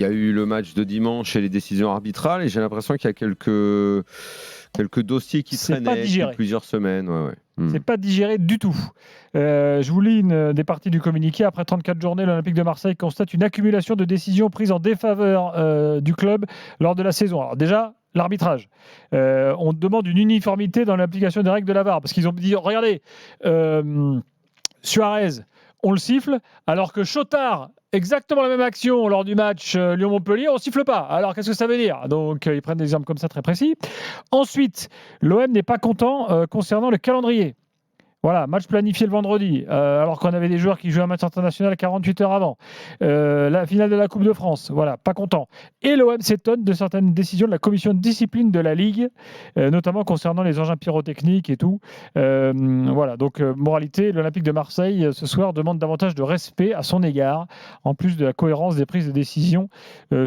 Il y a eu le match de dimanche et les décisions arbitrales, et j'ai l'impression qu'il y a quelques dossiers qui traînaient depuis plusieurs semaines. Ouais. C'est pas digéré du tout. Je vous lis des parties du communiqué. Après 34 journées, l'Olympique de Marseille constate une accumulation de décisions prises en défaveur du club lors de la saison. Alors déjà, l'arbitrage. On demande une uniformité dans l'application des règles de la VAR, parce qu'ils ont dit, regardez, Suarez, on le siffle, alors que Chotard, exactement la même action lors du match Lyon-Montpellier, on ne siffle pas. Alors qu'est-ce que ça veut dire? Donc ils prennent des exemples comme ça très précis. Ensuite, l'OM n'est pas content concernant le calendrier. Voilà, match planifié le vendredi, alors qu'on avait des joueurs qui jouaient un match international 48 heures avant. La finale de la Coupe de France, voilà, pas content. Et l'OM s'étonne de certaines décisions de la commission de discipline de la Ligue, notamment concernant les engins pyrotechniques et tout. Voilà, donc moralité, l'Olympique de Marseille, ce soir, demande davantage de respect à son égard, en plus de la cohérence des prises de décision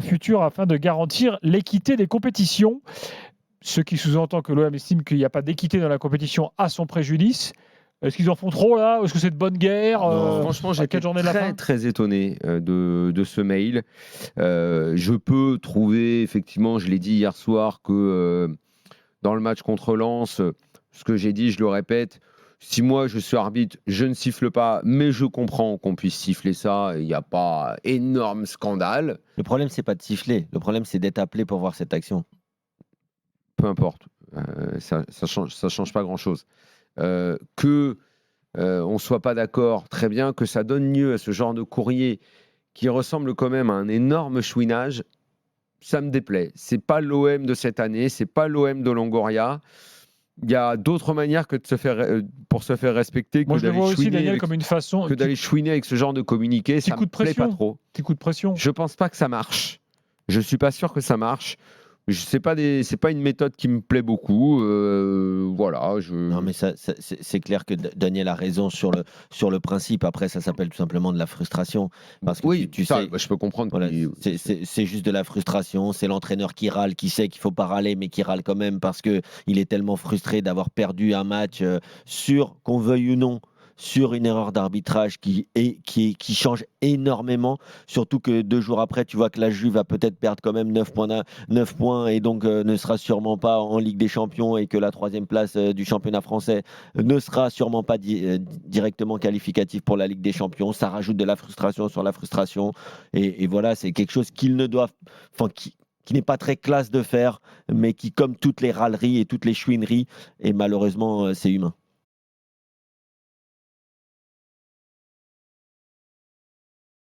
futures afin de garantir l'équité des compétitions. Ce qui sous-entend que l'OM estime qu'il n'y a pas d'équité dans la compétition à son préjudice. Est-ce qu'ils en font trop là? Est-ce que c'est de bonne guerre? Franchement, j'étais très étonné de ce mail. Je peux trouver, effectivement, je l'ai dit hier soir, que dans le match contre Lens, ce que j'ai dit, je le répète, si moi je suis arbitre, je ne siffle pas, mais je comprends qu'on puisse siffler ça, il n'y a pas énorme scandale. Le problème, c'est pas de siffler, le problème, c'est d'être appelé pour voir cette action. Peu importe, ça change pas grand-chose. Que on soit pas d'accord, très bien, que ça donne lieu à ce genre de courrier qui ressemble quand même à un énorme chouinage, ça me déplaît. C'est pas l'OM de cette année, c'est pas l'OM de Longoria. Il y a d'autres manières que de pour se faire respecter. Moi, je le vois aussi, Daniel, comme une façon que d'aller chouiner avec ce genre de communiqué. Ça me plaît pas trop. Petit coup de pression. Je pense pas que ça marche. Je suis pas sûr que ça marche. C'est pas une méthode qui me plaît beaucoup. Voilà. Non, mais c'est clair que Daniel a raison sur le principe. Après, ça s'appelle tout simplement de la frustration. Parce que oui, tu ça, sais, je peux comprendre. Voilà, c'est juste de la frustration. C'est l'entraîneur qui râle, qui sait qu'il faut pas râler, mais qui râle quand même parce que il est tellement frustré d'avoir perdu un match qu'on veuille ou non, sur une erreur d'arbitrage qui change énormément, surtout que 2 jours après, tu vois que la Juve va peut-être perdre quand même 9 points et donc ne sera sûrement pas en Ligue des Champions, et que la 3e place du championnat français ne sera sûrement pas directement qualificative pour la Ligue des Champions. Ça rajoute de la frustration sur la frustration, et voilà, c'est quelque chose qu'ils ne doivent, qui n'est pas très classe de faire, mais qui, comme toutes les râleries et toutes les chouineries, et malheureusement, c'est humain.